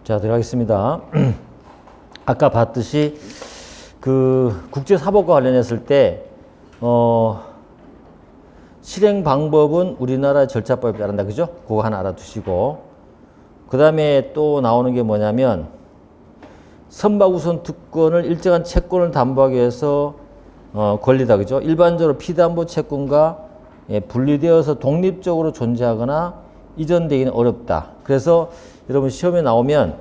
자, 들어가겠습니다. 아까 봤듯이 그 국제사법과 관련했을 때 실행 방법은 우리나라 절차법에 따른다. 그죠? 그거 하나 알아두시고, 그 다음에 또 나오는 게 뭐냐면 선박우선 특권을 일정한 채권을 담보하기 위해서 권리다. 그죠? 일반적으로 피담보 채권과 분리되어서 독립적으로 존재하거나 이전되기는 어렵다. 그래서 여러분 시험에 나오면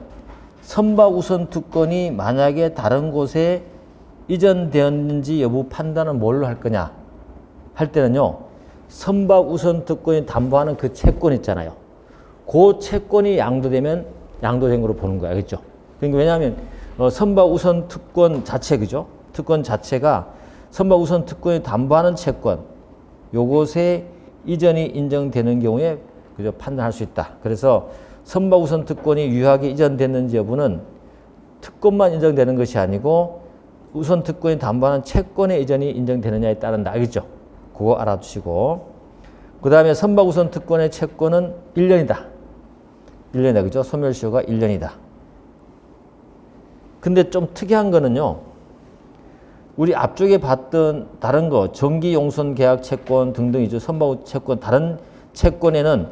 선박우선 특권이 만약에 다른 곳에 이전되었는지 여부 판단은 뭘로 할 거냐 할 때는요, 선박우선 특권이 담보하는 그 채권 있잖아요. 그 채권이 양도되면 양도된 거로 보는 거야. 그렇죠? 그러니까 왜냐하면 선박우선 특권 자체, 그죠? 특권 자체가 선박우선 특권이 담보하는 채권, 요것에 이전이 인정되는 경우에 그죠? 판단할 수 있다. 그래서 선박우선 특권이 유효하게 이전됐는지 여부는 특권만 인정되는 것이 아니고 우선 특권이 담보하는 채권의 이전이 인정되느냐에 따른다. 알겠죠? 그거 알아두시고, 그 다음에 선박우선 특권의 채권은 1년이다. 1년이다. 그죠? 소멸시효가 1년이다. 근데 좀 특이한 거는요, 우리 앞쪽에 봤던 다른 거, 정기용선 계약 채권 등등이죠. 선박 채권, 다른 채권에는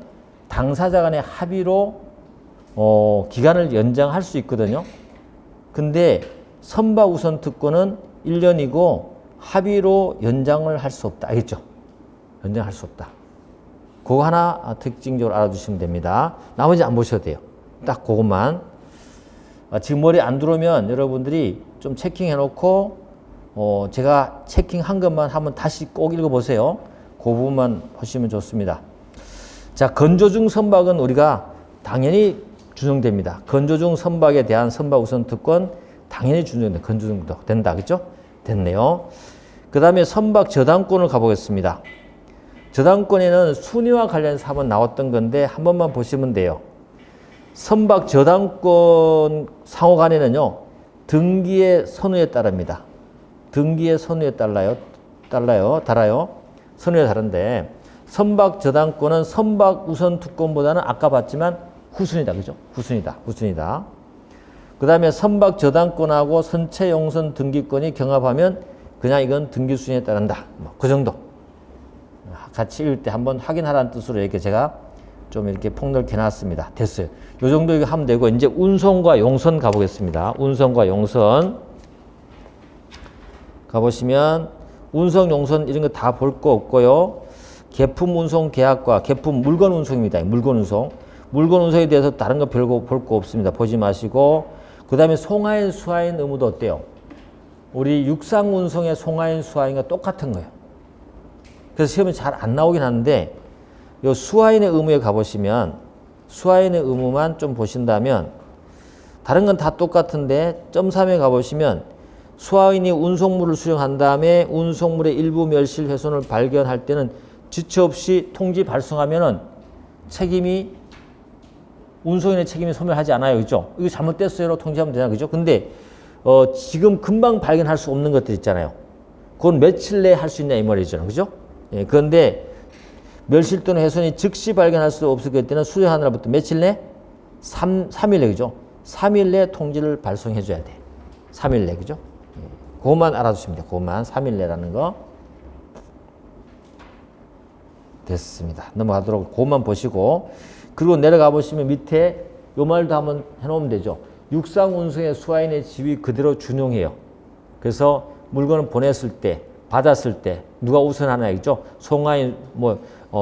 당사자 간의 합의로 기간을 연장할 수 있거든요. 근데 선박우선 특권은 1년이고 합의로 연장을 할 수 없다. 알겠죠? 연장할 수 없다. 그거 하나 특징적으로 알아두시면 됩니다. 나머지 안 보셔도 돼요. 딱 그것만. 지금 머리 안 들어오면 여러분들이 좀 체킹해 놓고 제가 체킹한 것만 한번 다시 꼭 읽어보세요. 그 부분만 하시면 좋습니다. 자, 건조 중 선박은 우리가 당연히 준용됩니다. 건조 중 선박에 대한 선박우선 특권 당연히 준용된다. 건조 중도 된다. 그죠? 됐네요. 그 다음에 선박 저당권을 가보겠습니다. 저당권에는 순위와 관련해서 한번 나왔던 건데 한 번만 보시면 돼요. 선박 저당권 상호간에는요, 등기의 선우에 따릅니다. 등기의 선우에 달라요. 선우에 다른데, 선박 저당권은 선박 우선 특권보다는 아까 봤지만 후순위다. 그죠? 후순위다. 그 다음에 선박 저당권하고 선체 용선 등기권이 경합하면 그냥 이건 등기 순위에 따른다. 그 정도. 같이 읽을 때 한번 확인하라는 뜻으로 이렇게 제가 좀 이렇게 폭넓게 놨습니다. 됐어요. 요 정도 이거 하면 되고, 이제 운송과 용선 가보겠습니다. 운송과 용선 가보시면 운송, 용선 이런 거 다 볼 거 없고요. 계품 운송 계약과 계품 물건 운송입니다. 물건 운송. 물건 운송에 대해서 다른 거 별거 볼 거 없습니다. 보지 마시고, 그 다음에 송하인, 수하인 의무도 어때요? 우리 육상 운송의 송하인, 수하인과 똑같은 거예요. 그래서 시험에 잘 안 나오긴 하는데, 요 수하인의 의무에 가보시면, 수하인의 의무만 좀 보신다면, 다른 건 다 똑같은데, 점 3에 가보시면, 수하인이 운송물을 수령한 다음에 운송물의 일부 멸실 훼손을 발견할 때는 지체 없이 통지 발송하면은 책임이, 운송인의 책임이 소멸하지 않아요. 그죠? 이거 잘못됐어요로 통지하면 되나? 그죠? 근데, 지금 금방 발견할 수 없는 것들 있잖아요. 그건 며칠 내에 할 수 있냐, 이 말이죠. 그죠? 예, 그런데, 멸실 또는 훼손이 즉시 발견할 수 없을 때는 수령하느라부터 며칠 내? 3일 내, 그죠? 3일 내 통지를 발송해 줘야 돼. 3일 내, 그죠? 예, 그것만 알아두시면 돼요. 그것만 3일 내라는 거. 됐습니다. 넘어가도록 그것만 보시고, 그리고 내려가 보시면 밑에 요 말도 한번 해놓으면 되죠. 육상 운송의 수하인의 지위 그대로 준용해요. 그래서 물건을 보냈을 때, 받았을 때 누가 우선하나 있죠? 송하인,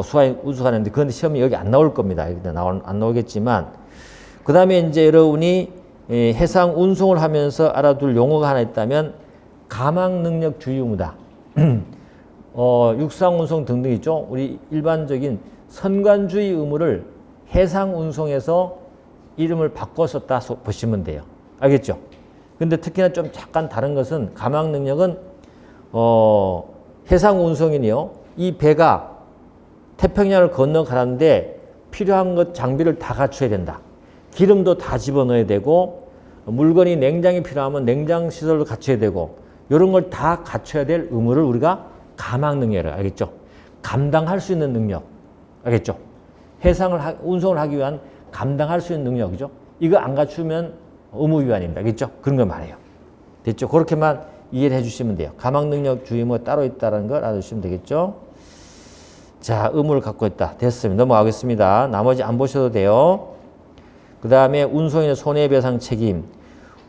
수하인 우선하는데 그런데 시험이 여기 안 나올 겁니다. 안 나오겠지만, 그 다음에 이제 여러분이 해상 운송을 하면서 알아둘 용어가 하나 있다면 가망 능력 주의 의무다. 육상 운송 등등 있죠. 우리 일반적인 선관주의 의무를 해상 운송에서 이름을 바꿔 썼다 보시면 돼요. 알겠죠? 근데 특히나 좀 잠깐 다른 것은 가망 능력은 해상 운송인이요. 이 배가 태평양을 건너가는데 필요한 것 장비를 다 갖춰야 된다. 기름도 다 집어넣어야 되고, 물건이 냉장이 필요하면 냉장 시설도 갖춰야 되고, 이런 걸 다 갖춰야 될 의무를 우리가 가망 능력이라고, 알겠죠? 감당할 수 있는 능력, 알겠죠? 운송을 하기 위한 감당할 수 있는 능력이죠. 이거 안 갖추면 의무 위반입니다. 알겠죠? 그런 걸 말해요. 됐죠? 그렇게만 이해를 해주시면 돼요. 가망 능력 주의무가 따로 있다는 걸 알아주시면 되겠죠? 자, 의무를 갖고 있다. 됐습니다. 넘어가겠습니다. 나머지 안 보셔도 돼요. 그 다음에 운송인의 손해배상 책임.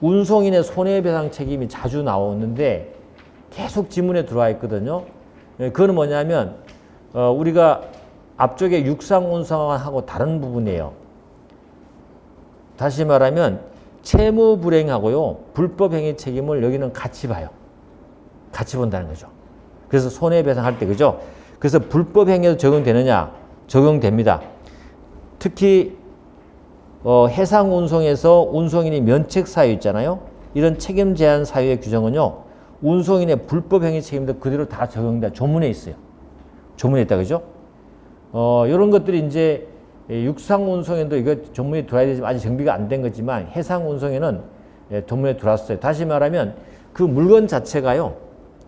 운송인의 손해배상 책임이 자주 나오는데 계속 지문에 들어와 있거든요. 그거는 뭐냐면 우리가 앞쪽에 육상운송하고 다른 부분이에요. 다시 말하면 채무불행하고요. 불법행위 책임을 여기는 같이 봐요. 같이 본다는 거죠. 그래서 손해배상할 때 그죠? 그래서 불법행위에도 적용되느냐? 적용됩니다. 특히 해상운송에서 운송인이 면책사유 있잖아요. 이런 책임 제한 사유의 규정은요. 운송인의 불법행위 책임도 그대로 다 적용된다. 조문에 있어요. 조문에 있다. 그죠? 이런 것들이 이제 육상운송에도 이거 조문에 들어야 되지만 아직 정비가 안 된 거지만 해상운송에는 조문에 들어왔어요. 다시 말하면 그 물건 자체가요.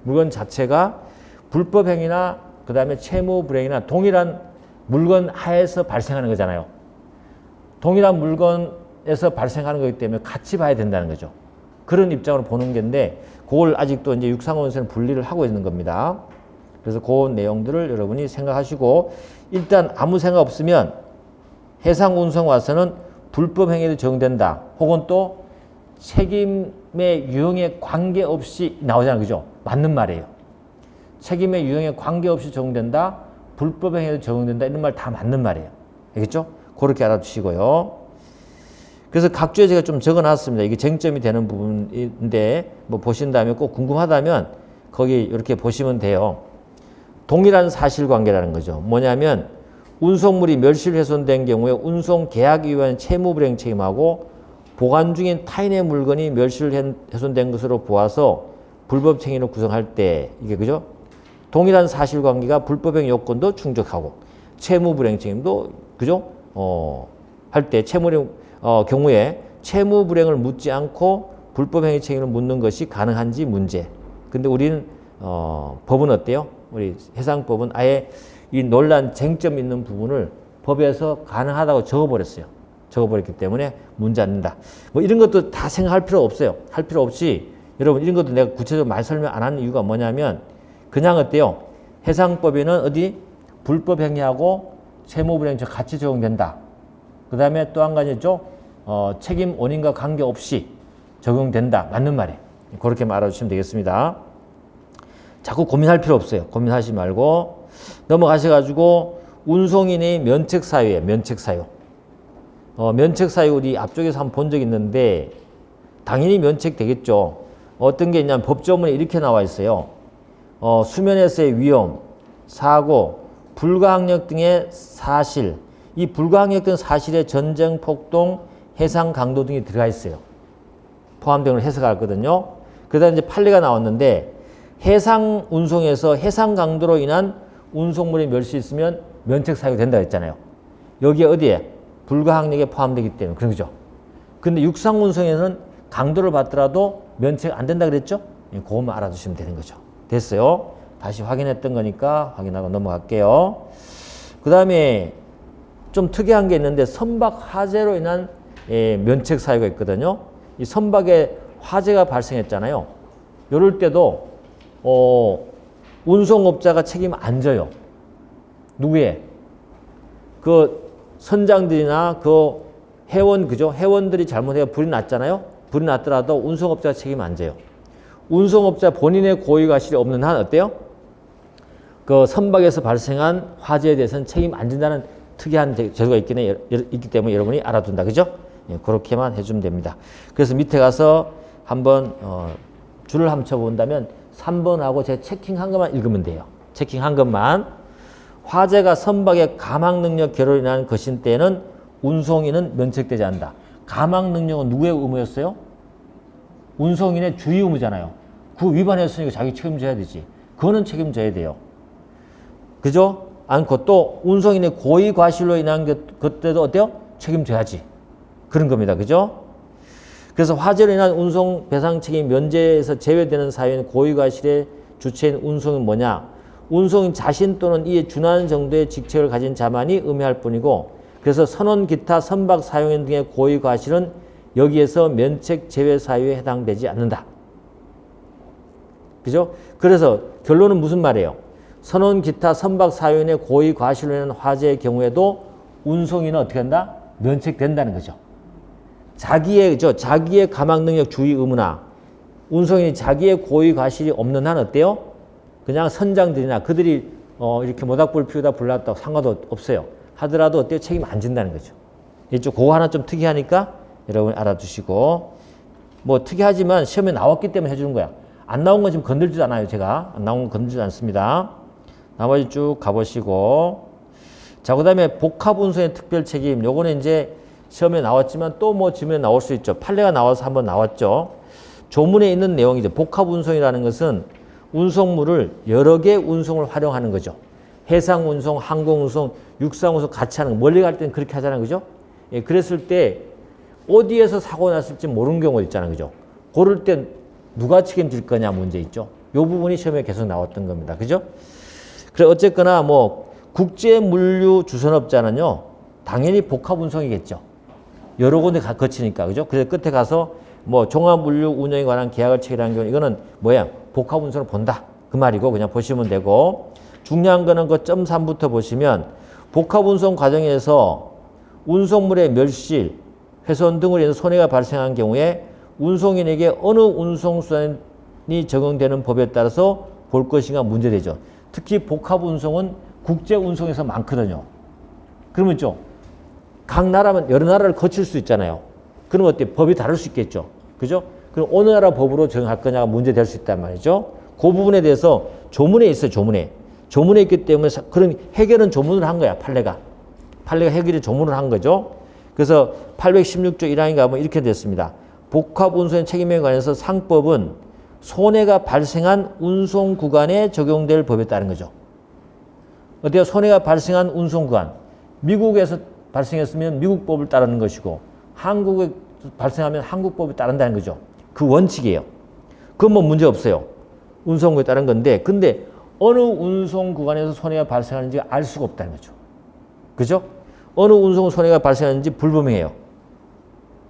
물건 자체가 불법행위나 그 다음에 채무불행이나 동일한 물건 하에서 발생하는 거잖아요. 동일한 물건에서 발생하는 거기 때문에 같이 봐야 된다는 거죠. 그런 입장으로 보는 건데 그걸 아직도 이제 육상운송에는 분리를 하고 있는 겁니다. 그래서 그 내용들을 여러분이 생각하시고 일단 아무 생각 없으면 해상운송 와서는 불법행위도 적용된다. 혹은 또 책임의 유형에 관계없이 나오잖아요. 그죠? 맞는 말이에요. 책임의 유형에 관계없이 적용된다. 불법행위도 적용된다. 이런 말 다 맞는 말이에요. 알겠죠? 그렇게 알아두시고요. 그래서 각주에 제가 좀 적어놨습니다. 이게 쟁점이 되는 부분인데 뭐 보신 다음에 꼭 궁금하다면 거기 이렇게 보시면 돼요. 동일한 사실관계라는 거죠. 뭐냐면 운송물이 멸실훼손된 경우에 운송계약 위반 채무불행 책임하고 보관 중인 타인의 물건이 멸실훼손된 것으로 보아서 불법행위로 구성할 때 이게 그죠? 동일한 사실관계가 불법행위 요건도 충족하고 채무불행 책임도 그죠? 할 때 채무불행 경우에 채무불행을 묻지 않고 불법행위 책임을 묻는 것이 가능한지 문제. 근데 우리는 법은 어때요? 우리 해상법은 아예 이 논란 쟁점 있는 부분을 법에서 가능하다고 적어버렸어요. 적어버렸기 때문에 문제 안 된다. 뭐 이런 것도 다 생각할 필요 없어요. 할 필요 없이 여러분 이런 것도 내가 구체적으로 많이 설명 안 하는 이유가 뭐냐면 그냥 어때요? 해상법에는 어디 불법행위하고 채무불행 같이 적용된다. 그 다음에 또 한 가지 있죠. 책임 원인과 관계없이 적용된다. 맞는 말이에요. 그렇게 알아주시면 되겠습니다. 자꾸 고민할 필요 없어요. 고민하지 말고 넘어가셔가지고 운송인의 면책사유예요. 면책사유. 면책사유 우리 앞쪽에서 한번 본 적 있는데 당연히 면책되겠죠. 어떤 게 있냐면 법조문에 이렇게 나와 있어요. 수면에서의 위험, 사고, 불가항력 등의 사실, 이 불가항력 등 사실에 전쟁, 폭동, 해상 강도 등이 들어가 있어요. 포함된 걸 해석하거든요. 그다음 이제 판례가 나왔는데 해상 운송에서 해상 강도로 인한 운송물이 멸시 있으면 면책 사유가 된다 했잖아요. 여기에 어디에 불가항력에 포함되기 때문에 그런 거죠. 근데 육상 운송에는 강도를 받더라도 면책 안 된다 그랬죠? 그것만 알아두시면 되는 거죠. 됐어요. 다시 확인했던 거니까 확인하고 넘어갈게요. 그 다음에 좀 특이한 게 있는데 선박 화재로 인한 면책 사유가 있거든요. 이 선박에 화재가 발생했잖아요. 이럴 때도 운송업자가 책임 안 져요. 누구의? 그 선장들이나 그 회원 그죠? 회원들이 잘못해서 불이 났잖아요. 불이 났더라도 운송업자가 책임 안 져요. 운송업자 본인의 고의과실이 없는 한 어때요? 그 선박에서 발생한 화재에 대해서는 책임 안 진다는 특이한 제도가 있기 때문에 여러분이 알아둔다. 그죠? 예, 그렇게만 해주면 됩니다. 그래서 밑에 가서 한번 줄을 함쳐 본다면 3번하고 제가 체킹한 것만 읽으면 돼요. 체킹한 것만. 화재가 선박의 가망 능력 결여로 인한 것인 때에는 운송인은 면책되지 않는다. 가망 능력은 누구의 의무였어요? 운송인의 주의 의무잖아요. 그 위반했으니까 자기 책임져야 되지. 그거는 책임져야 돼요. 그죠? 않고 또 운송인의 고의 과실로 인한 그때도 어때요? 책임져야지. 그런 겁니다. 그죠? 그래서 화재로 인한 운송 배상 책임 면제에서 제외되는 사유인 고의 과실의 주체인 운송은 뭐냐? 운송인 자신 또는 이에 준하는 정도의 직책을 가진 자만이 의미할 뿐이고 그래서 선원 기타 선박 사용인 등의 고의 과실은 여기에서 면책 제외 사유에 해당되지 않는다. 그죠? 그래서 결론은 무슨 말이에요? 선원 기타 선박 사용인의 고의 과실로 인한 화재의 경우에도 운송인은 어떻게 한다? 면책된다는 거죠. 자기의 가망 능력 주의 의무나 운송인이 자기의 고의 과실이 없는 한 어때요? 그냥 선장들이나 그들이 이렇게 모닥불 피우다 불났다고 상관도 없어요. 하더라도 어때요? 책임 안 진다는 거죠. 이쪽 그거 하나 좀 특이하니까 여러분 알아두시고, 뭐 특이하지만 시험에 나왔기 때문에 해주는 거야. 안 나온 건 지금 건들지도 않아요. 제가 안 나온 건 건들지도 않습니다. 나머지 쭉 가보시고, 자, 그 다음에 복합운송의 특별 책임. 요거는 이제 시험에 나왔지만 또 뭐 지문에 나올 수 있죠. 판례가 나와서 한번 나왔죠. 조문에 있는 내용이죠. 복합운송이라는 것은 운송물을 여러 개 운송을 활용하는 거죠. 해상운송, 항공운송, 육상운송 같이 하는 거. 멀리 갈 때는 그렇게 하잖아요. 그죠? 예, 그랬을 때 어디에서 사고 났을지 모르는 경우가 있잖아요. 그죠? 그럴 때 누가 책임질 거냐 문제 있죠. 요 부분이 시험에 계속 나왔던 겁니다. 그죠? 그래, 어쨌거나 뭐 국제물류주선업자는요, 당연히 복합운송이겠죠. 여러 군데 거치니까. 그죠? 그래서 끝에 가서 뭐 종합물류 운영에 관한 계약을 체결한 경우 이거는 뭐야? 복합운송을 본다. 그 말이고 그냥 보시면 되고, 중요한 거는 그 점 3부터 보시면 복합운송 과정에서 운송물의 멸실, 훼손 등으로 인해서 손해가 발생한 경우에 운송인에게 어느 운송수단이 적용되는 법에 따라서 볼 것인가 문제되죠. 특히 복합운송은 국제운송에서 많거든요. 그러면 좀 각 나라면 여러 나라를 거칠 수 있잖아요. 그럼 어때? 법이 다를 수 있겠죠. 그죠? 그럼 어느 나라 법으로 적용할 거냐가 문제될 수 있단 말이죠. 그 부분에 대해서 조문에 있어요. 조문에 있기 때문에 그런 해결은 조문을 한 거야. 판례가 해결이 조문을 한 거죠. 그래서 816조 1항에 가면 이렇게 됐습니다. 복합운송의 책임에 관해서 상법은 손해가 발생한 운송 구간에 적용될 법에 따른 거죠. 어때요? 손해가 발생한 운송 구간. 미국에서 발생했으면 미국법을 따르는 것이고, 한국에 발생하면 한국법이 따른다는 거죠. 그 원칙이에요. 그건 뭐 문제 없어요. 운송구에 따른 건데, 근데 어느 운송 구간에서 손해가 발생하는지 알 수가 없다는 거죠. 그죠? 어느 운송 손해가 발생하는지 불분명해요.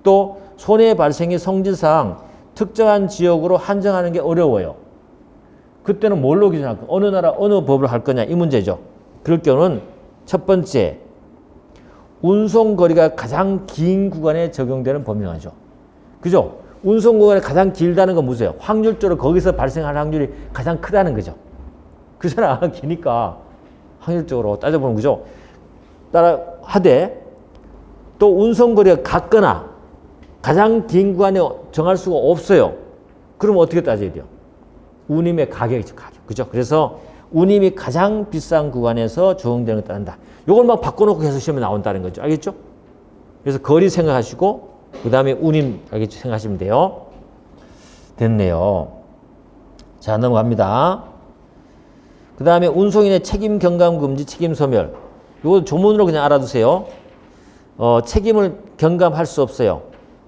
또 손해 발생의 성질상 특정한 지역으로 한정하는 게 어려워요. 그때는 뭘로 기준할 거야? 어느 나라 어느 법을 할 거냐 이 문제죠. 그럴 경우는 첫 번째, 운송거리가 가장 긴 구간에 적용되는 법령하죠. 그죠? 운송구간이 가장 길다는 건 무엇이에요? 확률적으로 거기서 발생할 확률이 가장 크다는 거죠. 그잖아. 기니까 확률적으로 따져보는 거죠. 따라 하되, 또 운송거리가 같거나 가장 긴 구간에 정할 수가 없어요. 그럼 어떻게 따져야 돼요? 운임의 가격이죠. 가격. 그죠? 그래서 운임이 가장 비싼 구간에서 적용되는 걸 따른다. 이걸 막 바꿔놓고 계속 시험에 나온다는 거죠. 알겠죠? 그래서 거리 생각하시고 그 다음에 운임 알겠죠? 생각하시면 돼요. 됐네요. 자, 넘어갑니다. 그 다음에 운송인의 책임 경감 금지, 책임 소멸. 이거 조문으로 그냥 알아두세요. 책임을 경감할 수 없어요.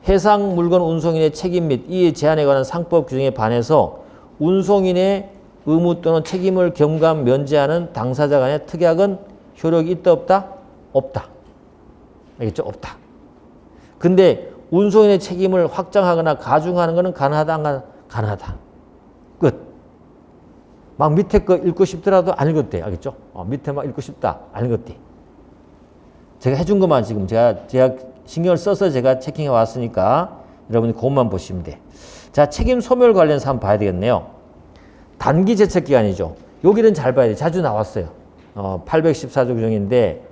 해상 물건 운송인의 책임 및 이의 제한에 관한 상법 규정에 반해서 운송인의 의무 또는 책임을 경감 면제하는 당사자 간의 특약은 효력이 있다 없다? 없다. 알겠죠? 없다. 근데 운송인의 책임을 확장하거나 가중하는 것은 가능하다? 가능하다. 끝. 막 밑에 거 읽고 싶더라도 안 읽었대. 알겠죠? 밑에 막 읽고 싶다. 안 읽었대. 제가 해준 것만 지금 제가 신경을 써서 제가 체킹해 왔으니까 여러분이 그것만 보시면 돼. 자, 책임 소멸 관련해서 한번 봐야 되겠네요. 단기 제척 기간이죠. 여기는 잘 봐야 돼. 자주 나왔어요. 814조 규정인데,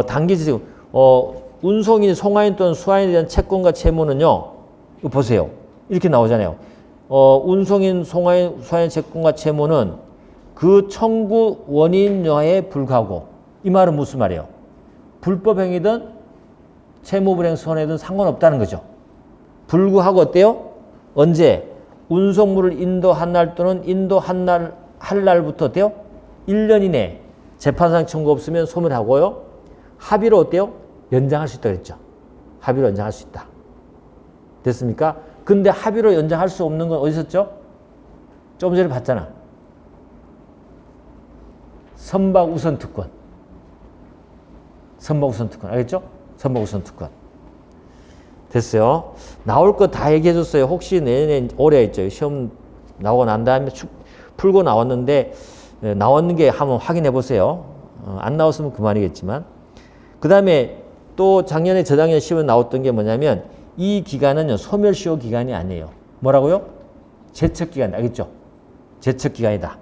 단기 제척, 운송인, 송화인 또는 수화인에 대한 채권과 채무는요, 이거 보세요. 이렇게 나오잖아요. 운송인, 송화인, 수화인 채권과 채무는 그 청구 원인 여하에 불구하고, 이 말은 무슨 말이에요? 불법 행위든 채무불이행 손해든 상관없다는 거죠. 불구하고 어때요? 언제? 운송물을 인도한 날 또는 인도한 날, 할 날부터 어때요? 1년 이내 재판상 청구 없으면 소멸하고요. 합의로 어때요? 연장할 수 있다 그랬죠. 합의로 연장할 수 있다. 됐습니까? 근데 합의로 연장할 수 없는 건 어디 있었죠? 조금 전에 봤잖아. 선박 우선 특권. 선박우선 특권. 알겠죠? 선박우선 특권. 됐어요. 나올 거 다 얘기해 줬어요. 혹시 내년에 올해 있죠. 시험 나오고 난 다음에 풀고 나왔는데 나왔는 게 한번 확인해 보세요. 안 나왔으면 그만이겠지만. 그 다음에 또 작년에 저작년 시험에 나왔던 게 뭐냐면 이 기간은 소멸시효 기간이 아니에요. 뭐라고요? 제척기간. 알겠죠? 제척기간이다.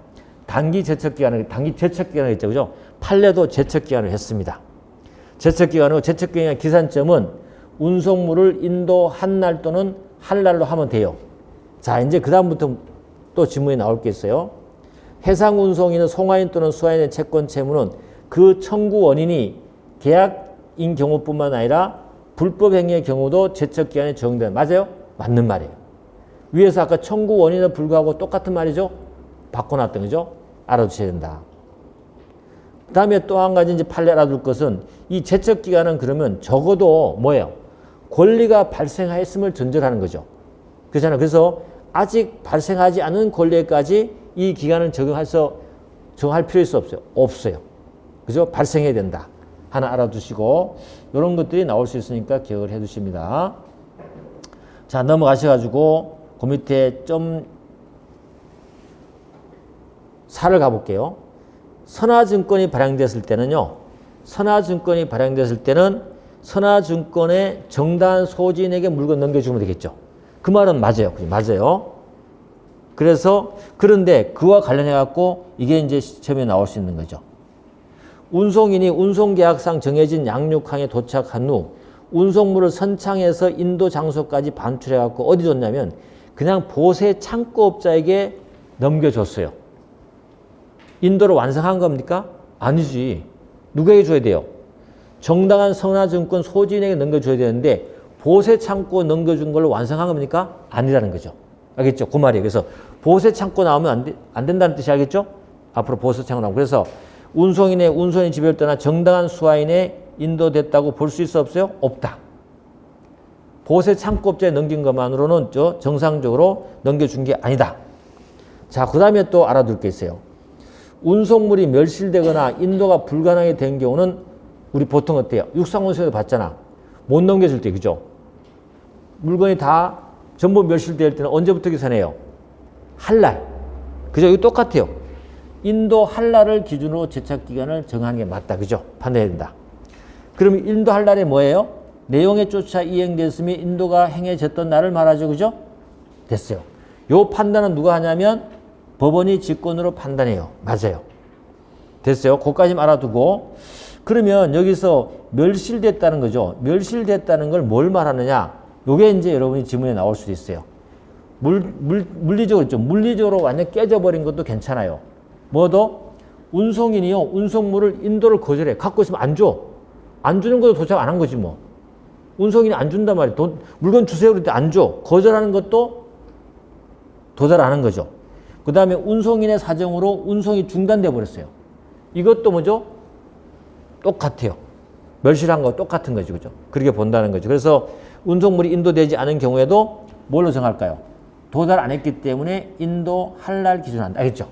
단기 제척기간을, 단기 제척기간을 했죠. 그죠? 판례도 제척기간을 했습니다. 제척기간이고 제척기간의 기산점은 운송물을 인도 한 날 또는 한 날로 하면 돼요. 자, 이제 그 다음부터 또 질문이 나올 게 있어요. 해상 운송인은 송화인 또는 수화인의 채권 채무는 그 청구 원인이 계약인 경우뿐만 아니라 불법 행위의 경우도 제척기간에 적용된다. 맞아요? 맞는 말이에요. 위에서 아까 청구 원인에 불구하고 똑같은 말이죠? 바꿔놨던 거죠? 알아두셔야 된다. 그 다음에 또 한 가지 이제 판례 알아둘 것은 이 제척기간은 그러면 적어도 뭐예요? 권리가 발생하였음을 전제로 하는 거죠. 그렇잖아요. 그래서 아직 발생하지 않은 권리에까지 이 기간을 적용할 필요 있어 없어요? 없어요. 그죠? 발생해야 된다. 하나 알아두시고 이런 것들이 나올 수 있으니까 기억을 해 두십니다. 자, 넘어가셔가지고 그 밑에 좀 4를 가볼게요. 선화증권이 발행됐을 때는요. 선화증권이 발행됐을 때는 선화증권의 정당한 소지인에게 물건 넘겨주면 되겠죠. 그 말은 맞아요. 맞아요. 그래서 그런데 그와 관련해 갖고 이게 이제 시험에 나올 수 있는 거죠. 운송인이 운송계약상 정해진 양육항에 도착한 후 운송물을 선창해서 인도 장소까지 반출해 갖고 어디 줬냐면 그냥 보세 창고업자에게 넘겨줬어요. 인도를 완성한 겁니까? 아니지. 누구에게 줘야 돼요? 정당한 선화증권 소지인에게 넘겨줘야 되는데 보세 창고 넘겨준 걸로 완성한 겁니까? 아니라는 거죠. 알겠죠? 그 말이에요. 그래서 보세 창고 나오면 안 된다는 뜻이 알겠죠? 앞으로 보세 창고 나오고. 그래서 운송인의 운송인 지배를 떠나 정당한 수화인에 인도됐다고 볼 수 있어 없어요? 없다. 보세 창고업자에 넘긴 것만으로는 정상적으로 넘겨준 게 아니다. 자, 그 다음에 또 알아둘 게 있어요. 운송물이 멸실되거나 인도가 불가능하게 된 경우는 우리 보통 어때요? 육상운송에도 봤잖아. 못 넘겨줄 때, 그죠? 물건이 다 전부 멸실될 때는 언제부터 계산해요? 한날. 그죠? 이거 똑같아요. 인도 한날을 기준으로 제착기간을 정하는 게 맞다. 그죠? 판단해야 된다. 그럼 인도 한날이 뭐예요? 내용에 쫓아 이행됐으며 인도가 행해졌던 날을 말하죠. 그죠? 됐어요. 요 판단은 누가 하냐면 법원이 직권으로 판단해요. 맞아요. 됐어요. 그것까지 알아두고 그러면 여기서 멸실됐다는 거죠. 멸실됐다는 걸 뭘 말하느냐? 요게 이제 여러분이 지문에 나올 수도 있어요. 물리적으로 있죠. 물리적으로 완전 깨져버린 것도 괜찮아요. 뭐도? 운송인이요. 운송물을 인도를 거절해. 갖고 있으면 안 줘. 안 주는 것도 도착 안 한 거지 뭐. 운송인이 안 준단 말이에요. 물건 주세요 그럴 때 안 줘. 거절하는 것도 도달 안 한 거죠. 그 다음에 운송인의 사정으로 운송이 중단돼 버렸어요. 이것도 뭐죠? 똑같아요. 멸실한 거 똑같은 거죠. 그죠? 그렇게 본다는 거죠. 그래서 운송물이 인도되지 않은 경우에도 뭘로 정할까요? 도달 안 했기 때문에 인도 할날 기준한다. 알겠죠?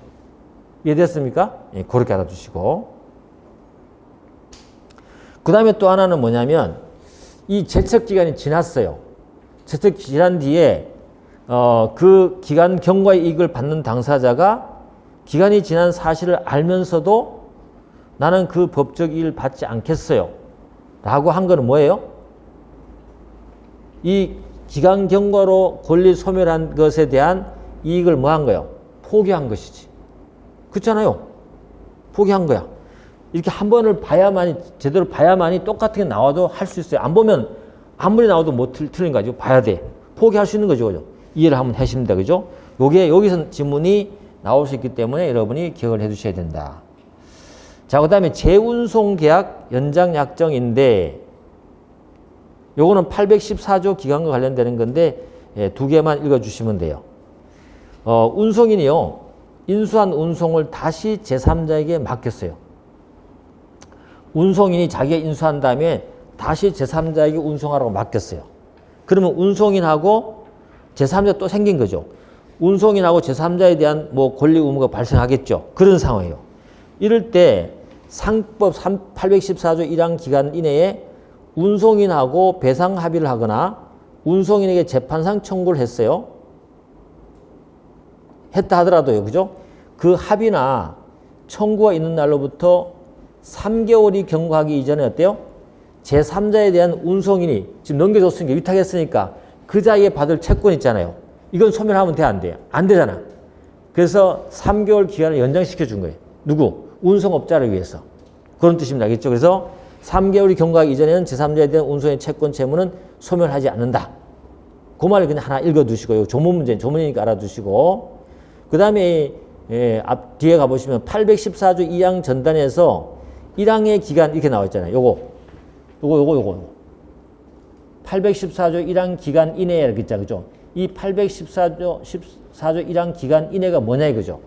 이해됐습니까? 예, 그렇게 알아두시고. 그 다음에 또 하나는 뭐냐면 이 제척기간이 지났어요. 제척 지난 뒤에 그 기간 경과의 이익을 받는 당사자가 기간이 지난 사실을 알면서도 나는 그 법적 이익을 받지 않겠어요. 라고 한 거는 뭐예요? 이 기간 경과로 권리 소멸한 것에 대한 이익을 뭐 한 거예요? 포기한 것이지. 그렇잖아요. 포기한 거야. 이렇게 한 번을 봐야만이, 제대로 봐야만이 똑같은 게 나와도 할 수 있어요. 안 보면 아무리 나와도 뭐 틀린 거죠. 봐야 돼. 포기할 수 있는 거죠. 그죠? 이해를 한번 하십니다. 그죠? 요게 여기서 지문이 나올 수 있기 때문에 여러분이 기억을 해 두셔야 된다. 자, 그 다음에 재운송 계약 연장 약정인데 요거는 814조 기간과 관련되는 건데 예, 두 개만 읽어주시면 돼요. 운송인이요. 인수한 운송을 다시 제3자에게 맡겼어요. 운송인이 자기가 인수한 다음에 다시 제3자에게 운송하라고 맡겼어요. 그러면 운송인하고 제3자 또 생긴 거죠. 운송인하고 제3자에 대한 뭐 권리 의무가 발생하겠죠. 그런 상황이에요. 이럴 때 상법 814조 1항 기간 이내에 운송인하고 배상 합의를 하거나 운송인에게 재판상 청구를 했어요. 했다 하더라도요. 그죠? 그 합의나 청구가 있는 날로부터 3개월이 경과하기 이전에 어때요? 제3자에 대한 운송인이 지금 넘겨줬으니까 위탁했으니까 그 자리에 받을 채권 있잖아요. 이건 소멸하면 돼, 안 돼요? 안 되잖아. 그래서 3개월 기간을 연장시켜 준 거예요. 누구? 운송업자를 위해서. 그런 뜻입니다. 알겠죠? 그래서 3개월이 경과하기 이전에는 제3자에 대한 운송의 채권 채무는 소멸하지 않는다. 그 말을 그냥 하나 읽어두시고요. 조문 문제, 조문이니까 알아두시고. 그 다음에 앞 뒤에 가보시면 814조 2항 전단에서 1항의 기간 이렇게 나와 있잖아요. 요거. 814조 1항 기간 이내에 이렇게 있잖아요. 그죠? 이 814조 1항 기간 이내가 뭐냐 이거죠.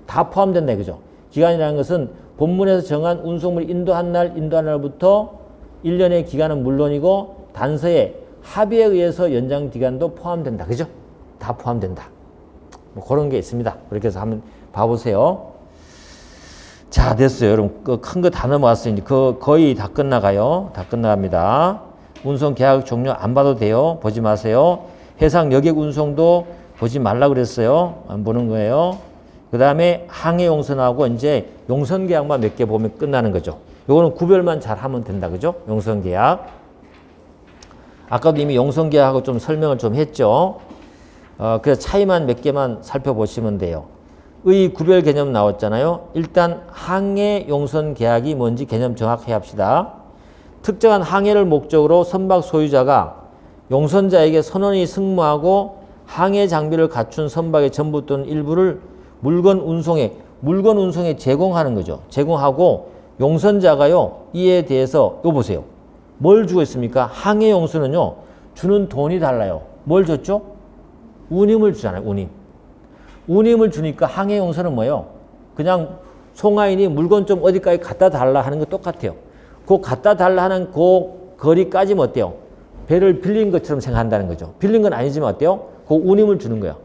다 포함된다 이거죠. 기간이라는 것은 본문에서 정한 운송물 인도한 날부터 1년의 기간은 물론이고 단서에 합의에 의해서 연장 기간도 포함된다. 그죠? 다 포함된다. 뭐 그런 게 있습니다. 그렇게 해서 한번 봐보세요. 자, 됐어요. 여러분, 큰 거 다 넘어왔어요. 거의 다 끝나가요. 다 끝나갑니다. 운송 계약 종료 안 봐도 돼요. 보지 마세요. 해상 여객 운송도 보지 말라 그랬어요. 안 보는 거예요. 그 다음에 항해 용선하고 이제 용선 계약만 몇 개 보면 끝나는 거죠. 요거는 구별만 잘 하면 된다. 그죠? 용선 계약. 아까도 이미 용선 계약하고 좀 설명을 좀 했죠. 그래서 차이만 몇 개만 살펴보시면 돼요. 의 구별 개념 나왔잖아요. 일단 항해 용선 계약이 뭔지 개념 정확히 합시다. 특정한 항해를 목적으로 선박 소유자가 용선자에게 선원이 승무하고 항해 장비를 갖춘 선박의 전부 또는 일부를 물건 운송에 제공하는 거죠. 제공하고 용선자가요. 이에 대해서 이거 보세요. 뭘 주고 있습니까? 항해 용선은요. 주는 돈이 달라요. 뭘 줬죠? 운임을 주잖아요. 운임을 주니까 항해 용선은 뭐예요? 그냥 송화인이 물건 좀 어디까지 갖다 달라 하는 거 똑같아요. 그 갖다 달라 하는 그 거리까지는 어때요? 배를 빌린 것처럼 생각한다는 거죠. 빌린 건 아니지만 어때요? 그 운임을 주는 거예요.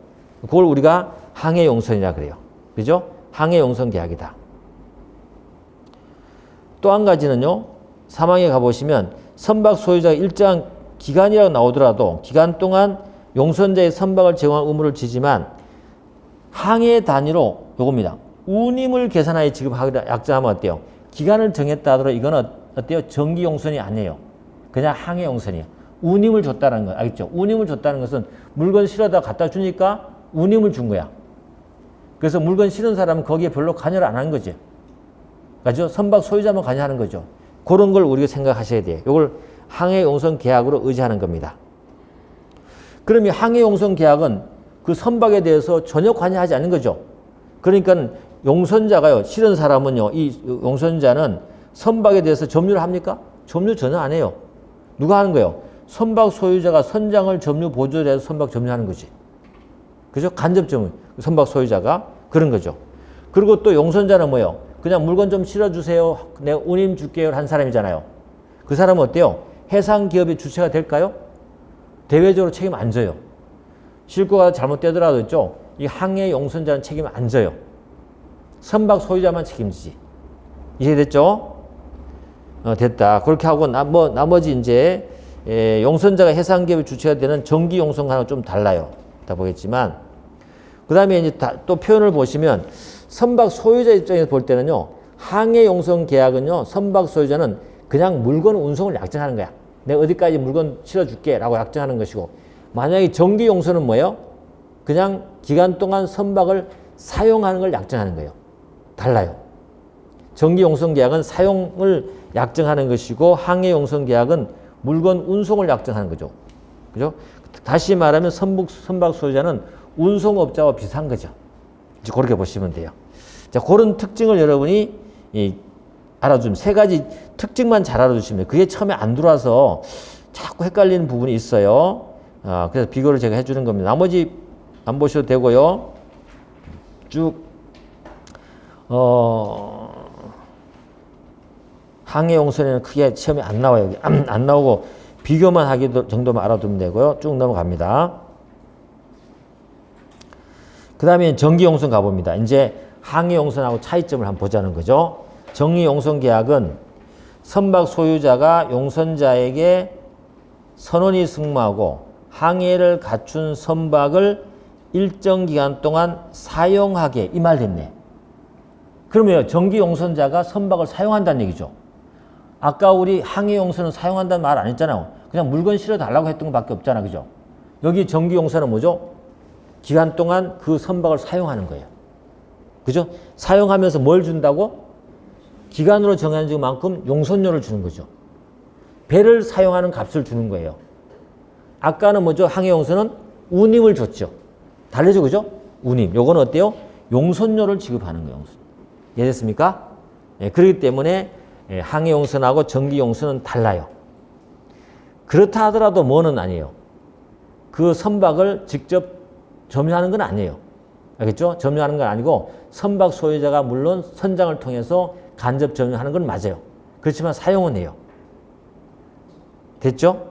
그걸 우리가 항해 용선이라 그래요. 그죠? 항해 용선 계약이다. 또 한 가지는요. 사망에 가보시면 선박 소유자가 일정한 기간이라고 나오더라도 기간 동안 용선자의 선박을 제공할 의무를 지지만 항해 단위로 요겁니다. 운임을 계산하여 지급하기로 약정하면 어때요? 기간을 정했다 하더라도 이건 어때요? 정기 용선이 아니에요. 그냥 항해 용선이에요. 운임을 줬다는 거 알겠죠? 운임을 줬다는 것은 물건 실어다 갖다 주니까 운임을 준 거야. 그래서 물건 실은 사람은 거기에 별로 관여를 안 한 거지. 그죠? 선박 소유자만 관여하는 거죠. 그런 걸 우리가 생각하셔야 돼요. 이걸 항해 용선 계약으로 의지하는 겁니다. 그럼 이 항해 용선 계약은 그 선박에 대해서 전혀 관여하지 않는 거죠. 그러니까 용선자가요, 실은 사람은요, 이 용선자는 선박에 대해서 점유를 합니까? 점유 전혀 안 해요. 누가 하는 거예요? 선박 소유자가 선장을 점유 보조를 해서 선박 점유하는 거지. 그죠? 간접 점유. 선박 소유자가 그런 거죠. 그리고 또 용선자는 뭐예요? 그냥 물건 좀 실어주세요. 내가 운임 줄게요. 한 사람이잖아요. 그 사람은 어때요? 해상 기업의 주체가 될까요? 대외적으로 책임 안 져요. 실고가 잘못되더라도 있죠. 이 항해 용선자는 책임 안 져요. 선박 소유자만 책임지지. 이해됐죠? 됐다. 그렇게 하고 나머지 이제 용선자가 해상 기업의 주체가 되는 정기 용선과는 좀 달라요. 다 보겠지만 그 다음에 이제 또 표현을 보시면 선박 소유자 입장에서 볼 때는요. 항해 용선 계약은요. 선박 소유자는 그냥 물건 운송을 약정하는 거야. 내가 어디까지 물건 실어줄게 라고 약정하는 것이고 만약에 정기 용선은 뭐예요? 그냥 기간 동안 선박을 사용하는 걸 약정하는 거예요. 달라요. 정기 용선 계약은 사용을 약정하는 것이고 항해 용선 계약은 물건 운송을 약정하는 거죠. 그죠? 다시 말하면 선박 소유자는 운송업자와 비슷한 거죠. 이제 그렇게 보시면 돼요. 자, 그런 특징을 여러분이 알아주면 세 가지 특징만 잘 알아두시면 돼요. 그게 처음에 안 들어와서 자꾸 헷갈리는 부분이 있어요. 그래서 비교를 제가 해주는 겁니다. 나머지 안 보셔도 되고요. 쭉 항해 용선에는 크게 시험이 안 나와요. 안 나오고 비교만 하기 정도만 알아두면 되고요. 쭉 넘어갑니다. 그 다음에 정기 용선 가봅니다. 이제 항해 용선하고 차이점을 한번 보자는 거죠. 정리용선계약은 선박 소유자가 용선자에게 선원이 승무하고 항해를 갖춘 선박을 일정 기간 동안 사용하게, 이 말 됐네. 그러면 정기용선자가 선박을 사용한다는 얘기죠. 아까 우리 항해용선은 사용한다는 말 안 했잖아요. 그냥 물건 실어달라고 했던 것밖에 없잖아. 그죠? 여기 정기용선은 뭐죠? 기간 동안 그 선박을 사용하는 거예요. 그죠? 사용하면서 뭘 준다고? 기간으로 정해진 만큼 용선료를 주는 거죠. 배를 사용하는 값을 주는 거예요. 아까는 뭐죠? 항해용선은 운임을 줬죠. 달래죠. 그죠? 운임. 요건 어때요? 용선료를 지급하는 거예요. 용선. 이해됐습니까? 예, 그렇기 때문에 항해용선하고 정기용선은 달라요. 그렇다 하더라도 뭐는 아니에요. 그 선박을 직접 점유하는 건 아니에요. 알겠죠? 점유하는 건 아니고 선박 소유자가 물론 선장을 통해서 간접 점유하는 건 맞아요. 그렇지만 사용은 해요. 됐죠?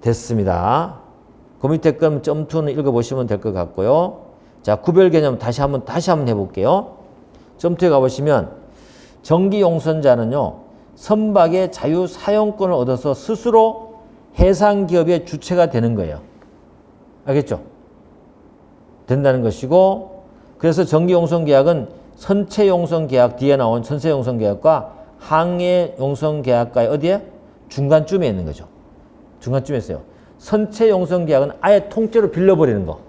됐습니다. 그 밑에 건 점2는 읽어보시면 될 것 같고요. 자, 구별 개념 다시 한번 해볼게요. 점2에 가보시면 정기용선자는요, 선박의 자유 사용권을 얻어서 스스로 해상기업의 주체가 되는 거예요. 알겠죠? 된다는 것이고, 그래서 정기용선계약은 선체용선계약 뒤에 나온 선체용선계약과 항해용선계약과의 어디에? 중간쯤에 있는 거죠. 중간쯤에 있어요. 선체용선계약은 아예 통째로 빌려버리는 거.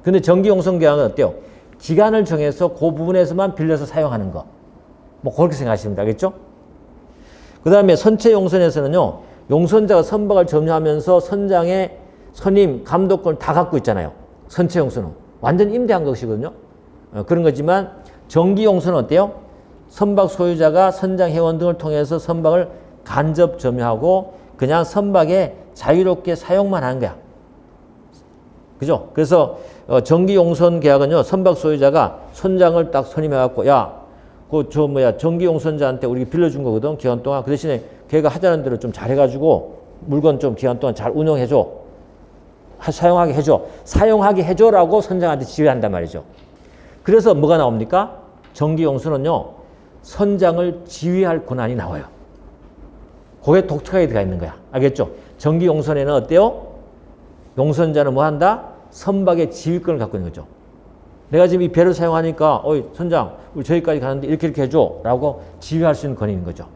근데 정기용선계약은 어때요? 기간을 정해서 그 부분에서만 빌려서 사용하는 거. 뭐 그렇게 생각하시면 되겠죠? 그 다음에 선체용선에서는요, 용선자가 선박을 점유하면서 선장의 선임, 감독권을 다 갖고 있잖아요. 선체용선은. 완전 임대한 것이거든요. 그런 거지만 정기용선은 어때요? 선박 소유자가 선장 회원 등을 통해서 선박을 간접 점유하고 그냥 선박에 자유롭게 사용만 하는 거야. 그죠? 그래서 정기용선 계약은요, 선박 소유자가 선장을 딱 선임해갖고, 야, 정기용선자한테 우리 빌려준 거거든, 기간 동안. 그 대신에 걔가 하자는 대로 좀 잘해가지고 물건 좀 기간 동안 잘 운영해줘. 사용하게 해줘. 사용하게 해줘라고 선장한테 지휘한단 말이죠. 그래서 뭐가 나옵니까? 정기용선은요, 선장을 지휘할 권한이 나와요. 그게 독특하게 들어가 있는 거야. 알겠죠? 정기용선에는 어때요? 용선자는 뭐 한다? 선박의 지휘권을 갖고 있는 거죠. 내가 지금 이 배를 사용하니까, 어이, 선장, 우리 저기까지 가는데 이렇게 해줘. 라고 지휘할 수 있는 권한이 있는 거죠.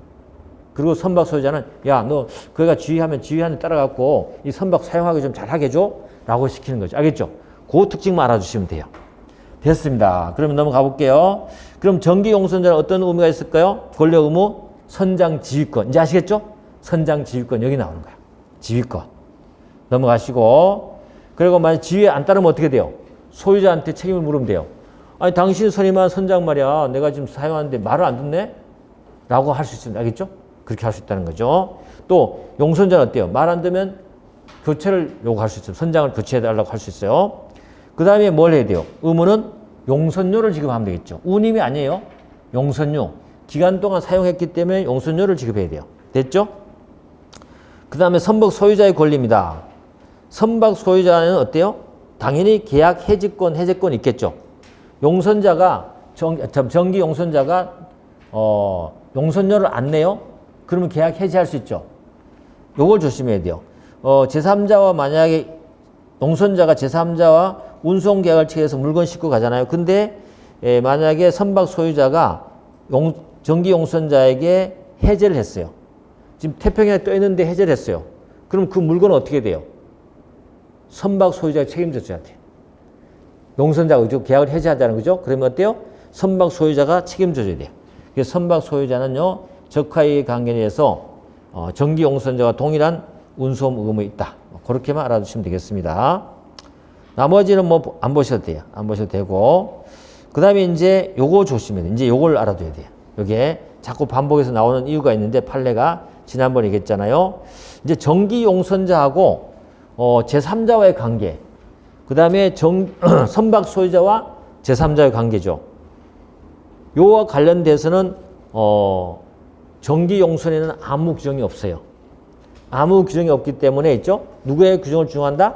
그리고 선박 소유자는, 야, 너, 그가 지휘하면 지휘하는 데 따라갖고 이 선박 사용하기 좀 잘하게 해줘. 라고 시키는 거죠. 알겠죠? 그 특징만 알아주시면 돼요. 됐습니다. 그러면 넘어가 볼게요. 그럼 정기용선자는 어떤 의무가 있을까요? 권력 의무, 선장 지휘권. 이제 아시겠죠? 선장 지휘권 여기 나오는 거야. 지휘권. 넘어가시고, 그리고 만약 지휘에 안 따르면 어떻게 돼요? 소유자한테 책임을 물으면 돼요. 아니, 당신 선임한 선장 말이야. 내가 지금 사용하는데 말을 안 듣네? 라고 할 수 있습니다. 알겠죠? 그렇게 할 수 있다는 거죠. 또, 용선자는 어때요? 말 안 듣면 교체를 요구할 수 있어요. 선장을 교체해달라고 할 수 있어요. 그 다음에 뭘 해야 돼요? 의무는 용선료를 지급하면 되겠죠. 운임이 아니에요. 용선료. 기간 동안 사용했기 때문에 용선료를 지급해야 돼요. 됐죠? 그 다음에 선박 소유자의 권리입니다. 선박 소유자는 어때요? 당연히 계약 해지권 있겠죠. 용선자가, 정기 용선자가, 용선료를 안 내요? 그러면 계약 해지할 수 있죠. 요걸 조심해야 돼요. 제3자와 만약에 용선자가 제3자와 운송 계약을 체결해서 물건 싣고 가잖아요. 근데 만약에 선박 소유자가 정기 용선자에게 해제를 했어요. 지금 태평양에 떠 있는데 해제를 했어요. 그럼 그 물건은 어떻게 돼요? 선박 소유자가 책임져줘야 돼요. 용선자가 계약을 해제하자는 거죠. 그러면 어때요? 선박 소유자가 책임져줘야 돼요. 그래서 선박 소유자는요, 적하의 관계에서 정기 용선자와 동일한 운송 의무가 있다. 그렇게만 알아두시면 되겠습니다. 나머지는 뭐 안 보셔도 돼요. 안 보셔도 되고. 그 다음에 이제 요거 조심해야 돼요. 이제 요걸 알아둬야 돼요. 요게 자꾸 반복해서 나오는 이유가 있는데, 판례가 지난번에 얘기했잖아요. 이제 정기 용선자하고 제3자와의 관계, 그 다음에 선박 소유자와 제3자의 관계죠. 요와 관련돼서는 정기 용선에는 아무 규정이 없어요. 아무 규정이 없기 때문에 있죠. 누구의 규정을 준용한다?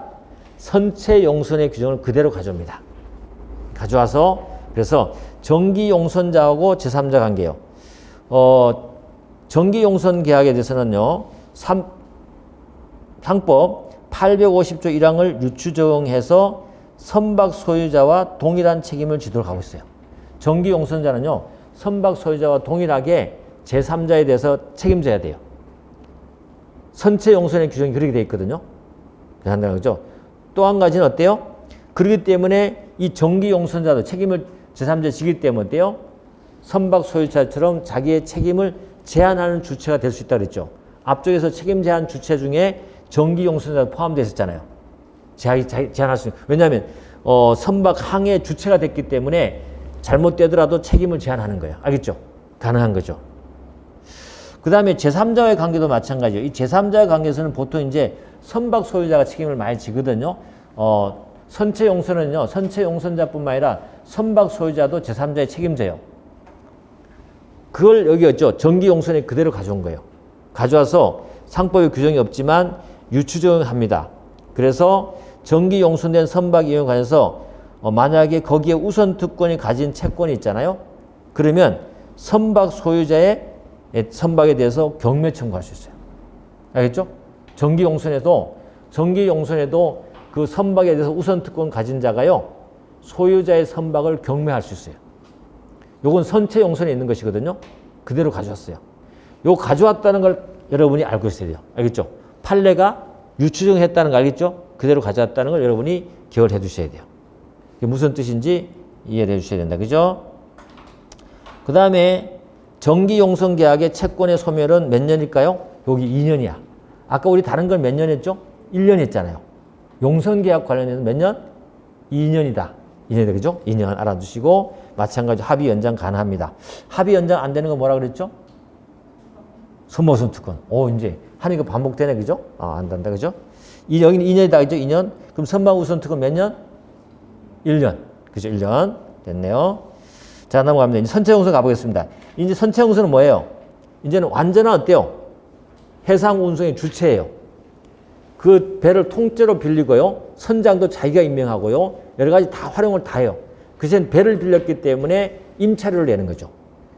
선체 용선의 규정을 그대로 가져옵니다. 가져와서 그래서 정기용선자하고 제3자 관계예요. 정기용선 계약에 대해서는요. 상법 850조 1항을 유추 적용해서 선박 소유자와 동일한 책임을 지도록 하고 있어요. 정기용선자는요. 선박 소유자와 동일하게 제3자에 대해서 책임져야 돼요. 선체용선의 규정이 그렇게 되어 있거든요. 한다는 거죠. 또 한 가지는 어때요? 그렇기 때문에 이 정기용선자도 책임을 제3자에 지기 때문에 어때요? 선박 소유자처럼 자기의 책임을 제한하는 주체가 될 수 있다고 그랬죠. 앞쪽에서 책임 제한 주체 중에 정기용선자가 포함되어 있었잖아요. 제한할 수 있는. 왜냐하면 선박 항의 주체가 됐기 때문에 잘못되더라도 책임을 제한하는 거예요. 알겠죠? 가능한 거죠. 그 다음에 제3자와의 관계도 마찬가지예요. 이 제3자의 관계에서는 보통 이제 선박 소유자가 책임을 많이 지거든요. 선체용선은요, 선체용선자뿐만 아니라 선박 소유자도 제3자의 책임져요. 그걸 여기였죠. 정기용선에 그대로 가져온 거예요. 가져와서 상법에 규정이 없지만 유추 적용합니다. 그래서 정기용선된 선박 이용에 관해서 만약에 거기에 우선 특권이 가진 채권이 있잖아요. 그러면 선박 소유자의 선박에 대해서 경매 청구할 수 있어요. 알겠죠? 정기용선에도 그 선박에 대해서 우선 특권 가진 자가요. 소유자의 선박을 경매할 수 있어요. 요건 선체용선에 있는 것이거든요. 그대로 가져왔어요. 요 가져왔다는 걸 여러분이 알고 있어야 돼요. 알겠죠? 판례가 유추정했다는 거 알겠죠? 그대로 가져왔다는 걸 여러분이 기억을 해 두셔야 돼요. 이게 무슨 뜻인지 이해를 해 주셔야 된다. 그죠? 그 다음에 정기용선 계약의 채권의 소멸은 몇 년일까요? 여기 2년이야. 아까 우리 다른 걸 몇 년 했죠? 1년 했잖아요. 용선 계약 관련해서 몇 년? 2년이다. 2년이다. 그죠? 2년 알아두시고 마찬가지로 합의 연장 가능합니다. 합의 연장 안 되는 거 뭐라 그랬죠? 선박우선 특권. 이제 하니까 반복되네. 그죠? 안 된다. 그죠? 여기는 2년이다. 그죠? 2년. 그럼 선박우선 특권 몇 년? 1년. 그죠? 1년. 됐네요. 자, 넘어갑니다. 이제 선체용선 가보겠습니다. 이제 선체용선은 뭐예요? 이제는 완전한 어때요? 해상 운송의 주체예요. 그 배를 통째로 빌리고요. 선장도 자기가 임명하고요. 여러 가지 다 활용을 다 해요. 그전 배를 빌렸기 때문에 임차료를 내는 거죠.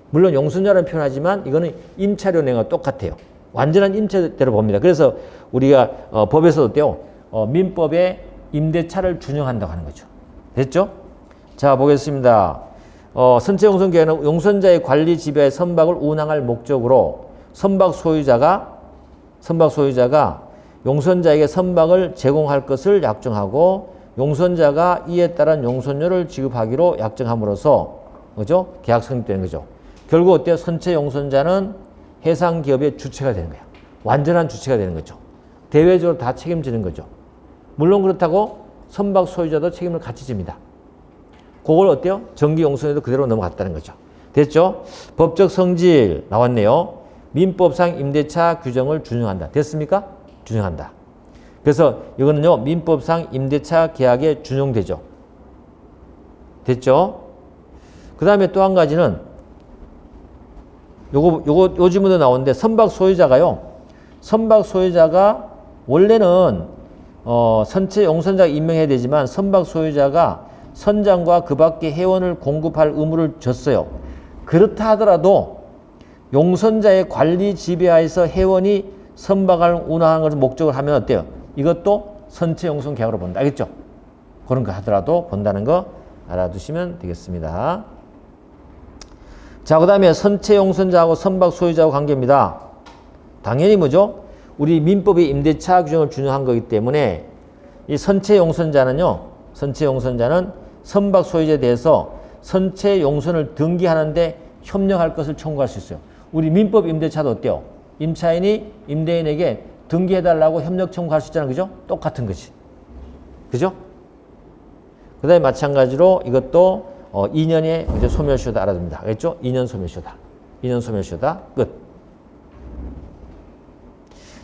물론 용선자라는 표현하지만 이거는 임차료 내는 거 똑같아요. 완전한 임차대로 봅니다. 그래서 우리가 법에서도 어때요? 민법에 임대차를 준용한다고 하는 거죠. 됐죠? 자, 보겠습니다. 선체용선 계약은 용선자의 관리 지배의 선박을 운항할 목적으로 선박 소유자가 용선자에게 선박을 제공할 것을 약정하고 용선자가 이에 따른 용선료를 지급하기로 약정함으로써 그죠? 계약 성립되는 거죠. 결국 어때요? 선체용선자는 해상기업의 주체가 되는 거예요. 완전한 주체가 되는 거죠. 대외적으로 다 책임지는 거죠. 물론 그렇다고 선박 소유자도 책임을 같이 집니다. 그걸 어때요? 정기용선에도 그대로 넘어갔다는 거죠. 됐죠? 법적 성질 나왔네요. 민법상 임대차 규정을 준용한다. 됐습니까? 준용한다. 그래서 이거는요, 민법상 임대차 계약에 준용되죠. 됐죠? 그 다음에 또 한 가지는 요 질문도 나오는데 선박 소유자가 원래는 선체 용선자가 임명해야 되지만 선박 소유자가 선장과 그 밖의 회원을 공급할 의무를 줬어요. 그렇다 하더라도 용선자의 관리 지배하에서 회원이 선박을 운항하는 것을 목적으로 하면 어때요? 이것도 선체 용선 계약으로 본다. 알겠죠? 그런 거 하더라도 본다는 거 알아두시면 되겠습니다. 자, 그 다음에 선체 용선자하고 선박 소유자하고 관계입니다. 당연히 뭐죠? 우리 민법의 임대차 규정을 준용한 거기 때문에 이 선체 용선자는 선박 소유자에 대해서 선체 용선을 등기하는데 협력할 것을 청구할 수 있어요. 우리 민법 임대차도 어때요? 임차인이 임대인에게 등기해달라고 협력 청구할 수 있잖아요. 그죠? 똑같은 거지. 그죠? 그 다음에 마찬가지로 이것도 2년의 이제 소멸시효다 알아둡니다. 알겠죠? 2년 소멸시효다. 2년 소멸시효다. 끝.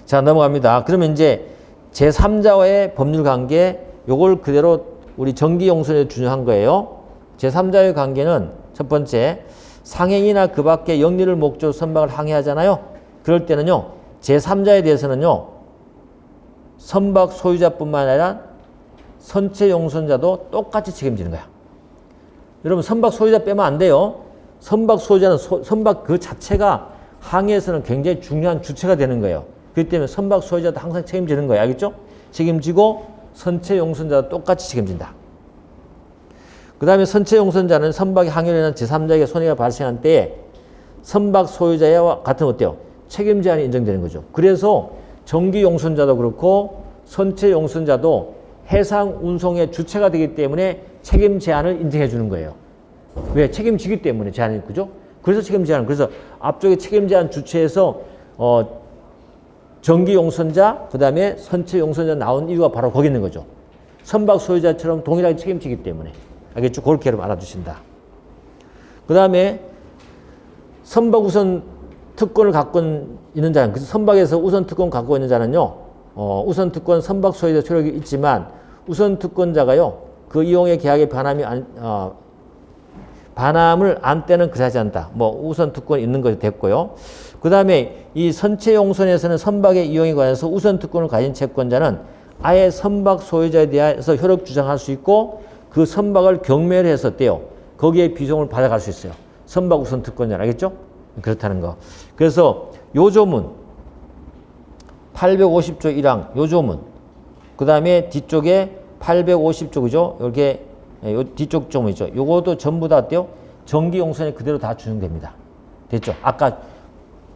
자, 넘어갑니다. 그러면 이제 제3자와의 법률 관계, 요걸 그대로 우리 정기용선에 준용한 거예요. 제3자의 관계는 첫 번째, 상행이나 그 밖에 영리를 목적으로 선박을 항해하잖아요. 그럴 때는요, 제3자에 대해서는요, 선박 소유자뿐만 아니라 선체 용선자도 똑같이 책임지는 거야. 여러분 선박 소유자 빼면 안 돼요. 선박 소유자는 선박 그 자체가 항해에서는 굉장히 중요한 주체가 되는 거예요. 그렇기 때문에 선박 소유자도 항상 책임지는 거예요. 알겠죠? 책임지고 선체 용선자도 똑같이 책임진다. 그 다음에 선체 용선자는 선박의 항해로 인한 제3자에게 손해가 발생한 때에 선박 소유자와 같은 어때요? 책임 제한이 인정되는 거죠. 그래서 정기 용선자도 그렇고 선체 용선자도 해상 운송의 주체가 되기 때문에 책임 제한을 인정해 주는 거예요. 왜? 책임지기 때문에 제한이 그죠? 그래서 책임 제한. 그래서 앞쪽에 책임 제한 주체에서 정기 용선자, 그 다음에 선체 용선자 나온 이유가 바로 거기 있는 거죠. 선박 소유자처럼 동일하게 책임지기 때문에. 알겠죠? 그렇게 여러분 알아두신다. 그 다음에 선박 우선 특권을 갖고 있는 자는, 그래서 선박에서 우선 특권 갖고 있는 자는요, 우선 특권 선박 소유자 효력이 있지만 우선 특권자가요, 그 이용의 계약의 반함을 안 떼는 그사지 않다. 뭐 우선 특권이 있는 것이 됐고요. 그 다음에 이 선체 용선에서는 선박의 이용에 관해서 우선 특권을 가진 채권자는 아예 선박 소유자에 대해서 효력 주장할 수 있고 그 선박을 경매해서 떼요. 거기에 비용을 받아갈 수 있어요. 선박 우선 특권자. 알겠죠? 그렇다는 거. 그래서 요 조문 850조 1항 요 조문 그 다음에 뒤쪽에 850조 그죠? 이렇게 요 뒤쪽 조문이죠. 요것도 전부 다 어때요? 정기 용선에 그대로 다 준용됩니다. 됐죠? 아까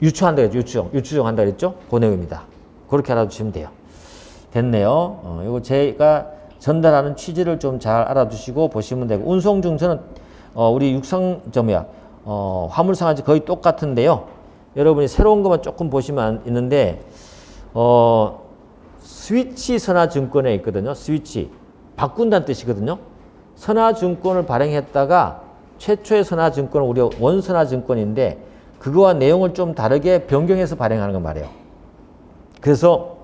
유추한다 그랬죠? 유추정한다 그랬죠? 그 내용입니다. 그렇게 알아두시면 돼요. 됐네요. 요거 제가 전달하는 취지를 좀 잘 알아두시고 보시면 되고, 운송 중서는 우리 화물상하지 거의 똑같은데요. 여러분이 새로운 것만 조금 보시면 있는데 스위치 선화증권에 있거든요. 스위치 바꾼다는 뜻이거든요. 선화증권을 발행했다가 최초의 선화증권은 우리 원선화증권인데 그거와 내용을 좀 다르게 변경해서 발행하는 거 말이에요. 그래서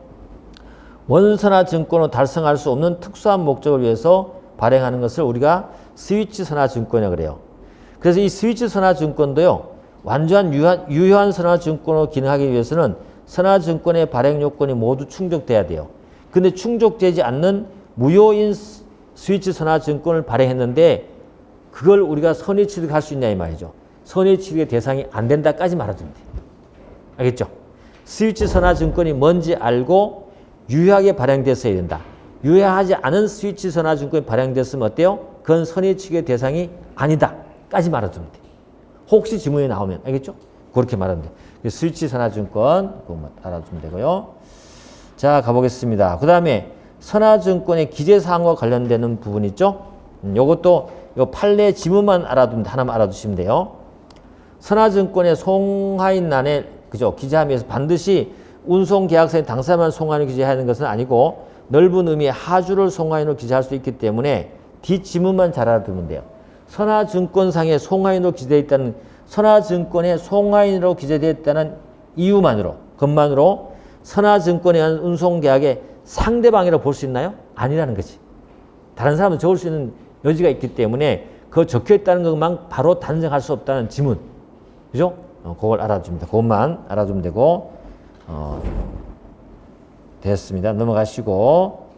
원선화증권을 달성할 수 없는 특수한 목적을 위해서 발행하는 것을 우리가 스위치 선화증권이라고 그래요. 그래서 이 스위치 선화증권도요, 완전한 유효한 선화증권으로 기능하기 위해서는 선화증권의 발행 요건이 모두 충족돼야 돼요. 근데 충족되지 않는 무효인 스위치 선화증권을 발행했는데 그걸 우리가 선의 취득할 수 있냐 이 말이죠. 선의 취득의 대상이 안 된다까지 말아두면 돼요. 알겠죠? 스위치 선화증권이 뭔지 알고 유효하게 발행됐어야 된다. 유효하지 않은 스위치 선화증권이 발행됐으면 어때요? 그건 선의 취득의 대상이 아니다 까지 말아두면 돼요. 혹시 지문이 나오면 알겠죠? 그렇게 말하면 돼요. 스위치 선화증권 그것만 알아두면 되고요. 자, 가보겠습니다. 그 다음에 선화증권의 기재사항과 관련되는 부분 있죠? 요것도 요 판례 지문만 알아두면 하나만 알아두시면 돼요. 선화증권의 송하인란에 그죠? 기재함에서 반드시 운송계약서의 당사자만 송하인을 기재하는 것은 아니고 넓은 의미의 하주를 송하인으로 기재할 수 있기 때문에 뒷지문만 잘 알아두면 돼요. 선화증권상에 송하인으로 기재되어 있다는, 선화증권에 송하인으로 기재되어 있다는 이유만으로, 것만으로 선화증권에 의한 운송계약의 상대방이라고 볼 수 있나요? 아니라는 거지. 다른 사람은 적을 수 있는 여지가 있기 때문에 그 적혀 있다는 것만 바로 단정할 수 없다는 지문. 그죠? 그걸 알아줍니다. 그것만 알아두면 되고, 됐습니다. 넘어가시고.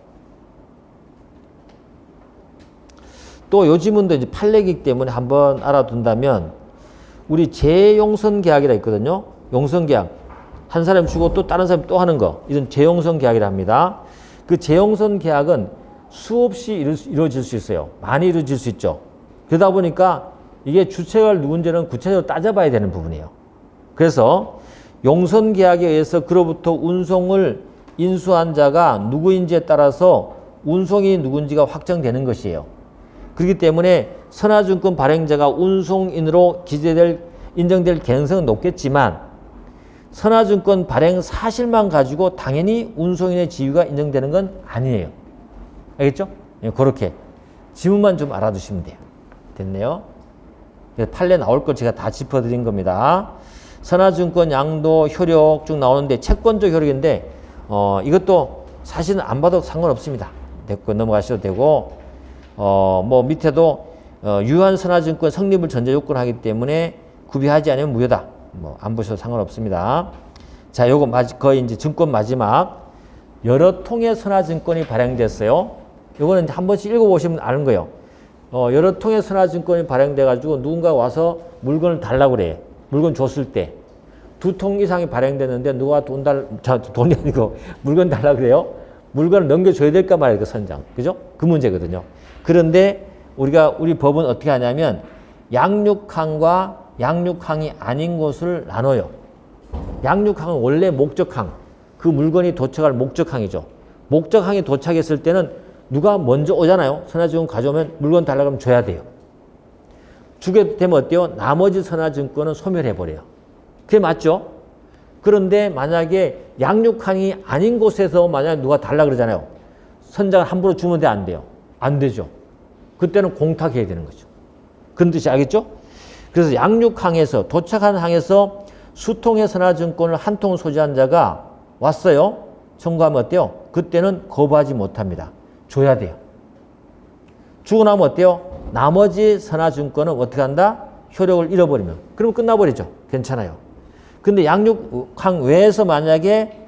또 요 지문도 이제 판례이기 때문에 한번 알아둔다면, 우리 재용선 계약이라 있거든요. 용선 계약. 한 사람 주고 또 다른 사람이 또 하는 거. 이런 재용선 계약이라 합니다. 그 재용선 계약은 수없이 이루어질 수 있어요. 많이 이루어질 수 있죠. 그러다 보니까 이게 주체가 누군지는 구체적으로 따져봐야 되는 부분이에요. 그래서 용선 계약에 의해서 그로부터 운송을 인수한 자가 누구인지에 따라서 운송이 누군지가 확정되는 것이에요. 그렇기 때문에 선화증권 발행자가 운송인으로 인정될 가능성은 높겠지만 선화증권 발행 사실만 가지고 당연히 운송인의 지위가 인정되는 건 아니에요. 알겠죠? 예, 그렇게 지문만 좀 알아두시면 돼요. 됐네요. 판례 나올 걸 제가 다 짚어드린 겁니다. 선화증권 양도 효력 쭉 나오는데 채권적 효력인데 이것도 사실은 안 봐도 상관없습니다. 됐고 넘어가셔도 되고 뭐 밑에도 유한 선화증권 성립을 전제 요건하기 때문에 구비하지 않으면 무효다. 뭐 안 보셔도 상관없습니다. 자, 요거 거의 이제 증권 마지막 여러 통의 선화증권이 발행됐어요. 요거는 한 번씩 읽어보시면 아는 거예요. 여러 통의 선화증권이 발행돼가지고 누군가 와서 물건을 달라고 그래. 물건 줬을 때. 2통 이상이 발행됐는데 누가 돈이 아니고 물건 달라고 그래요? 물건을 넘겨줘야 될까 말이야, 그 선장. 그죠? 그 문제거든요. 그런데 우리 법은 어떻게 하냐면 양육항과 양육항이 아닌 곳을 나눠요. 양육항은 원래 목적항. 그 물건이 도착할 목적항이죠. 목적항에 도착했을 때는 누가 먼저 오잖아요. 선화증권 가져오면 물건 달라고 하면 줘야 돼요. 주게 되면 어때요? 나머지 선화증권은 소멸해버려요. 그게 맞죠? 그런데 만약에 양육항이 아닌 곳에서 만약에 누가 달라고 그러잖아요. 선장을 함부로 주면 돼, 안 돼요? 안 되죠. 그때는 공탁해야 되는 거죠. 그런 뜻이 알겠죠? 그래서 양육항에서, 도착한 항에서 수통의 선화증권을 한 통을 소지한 자가 왔어요. 청구하면 어때요? 그때는 거부하지 못합니다. 줘야 돼요. 주고 나면 어때요? 나머지 선화증권은 어떻게 한다? 효력을 잃어버리면. 그러면 끝나버리죠. 괜찮아요. 근데 양육항 외에서 만약에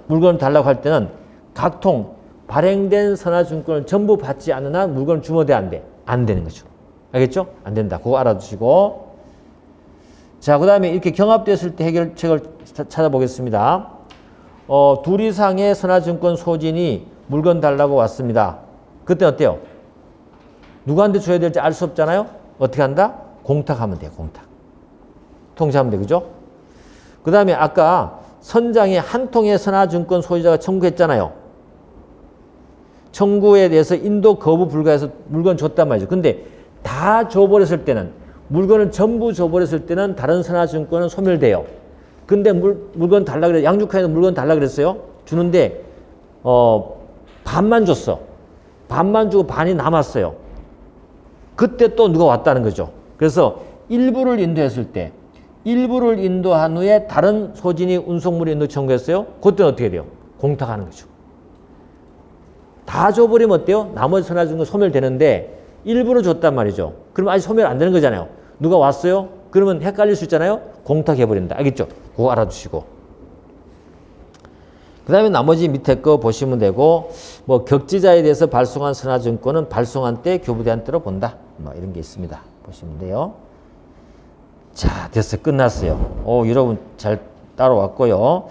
물건을 달라고 할 때는 각통 발행된 선화증권을 전부 받지 않는 한 물건을 주면 돼, 안 돼? 안 되는 거죠. 알겠죠? 안 된다. 그거 알아두시고. 자, 그 다음에 이렇게 경합됐을 때 해결책을 찾아보겠습니다. 둘 이상의 선화증권 소진이 물건 달라고 왔습니다. 그때 어때요? 누구한테 줘야 될지 알 수 없잖아요? 어떻게 한다? 공탁하면 돼요, 공탁. 통지하면 돼, 그죠? 그 다음에 아까 선장이 한 통의 선화증권 소유자가 청구했잖아요. 청구에 대해서 인도 거부 불가해서 물건 줬단 말이죠. 근데 다 줘버렸을 때는, 물건을 전부 줘버렸을 때는 다른 선화증권은 소멸돼요. 근데 물건 달라 그래, 양육항에서 물건 달라 그랬어요. 주는데, 반만 줬어. 반만 주고 반이 남았어요. 그때 또 누가 왔다는 거죠. 그래서 일부를 인도했을 때, 일부를 인도한 후에 다른 소진이 운송물을 인도 청구했어요. 그때는 어떻게 돼요? 공탁하는 거죠. 다 줘버리면 어때요? 나머지 선화증권 소멸되는데 일부를 줬단 말이죠. 그럼 아직 소멸 안 되는 거잖아요. 누가 왔어요? 그러면 헷갈릴 수 있잖아요. 공탁해버린다. 알겠죠? 그거 알아두시고. 그 다음에 나머지 밑에 거 보시면 되고, 뭐 격지자에 대해서 발송한 선화증권은 발송한 때 교부대한 때로 본다. 뭐 이런 게 있습니다. 보시면 돼요. 자, 됐어요. 끝났어요. 여러분 잘 따라왔고요.